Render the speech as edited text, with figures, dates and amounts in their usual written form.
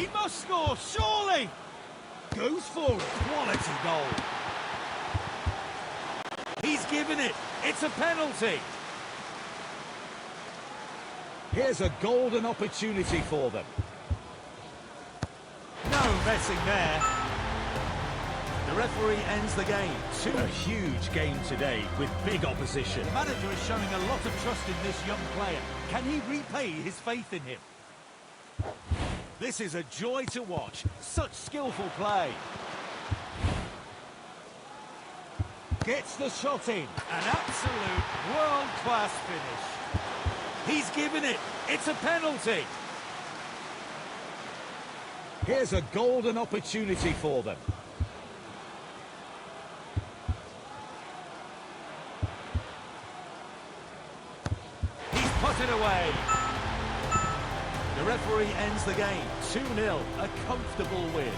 He must score, surely! Goes for a quality goal. He's given it. It's a penalty. Here's a golden opportunity for them. No messing there. The referee ends the game. A huge game today with big opposition. The manager is showing a lot of trust in this young player. Can he repay his faith in him? This is a joy to watch. Such skillful play. Gets the shot in. An absolute world-class finish. He's given it. It's a penalty. Here's a golden opportunity for them. He's put it away. The referee ends the game. 2-0, a comfortable win.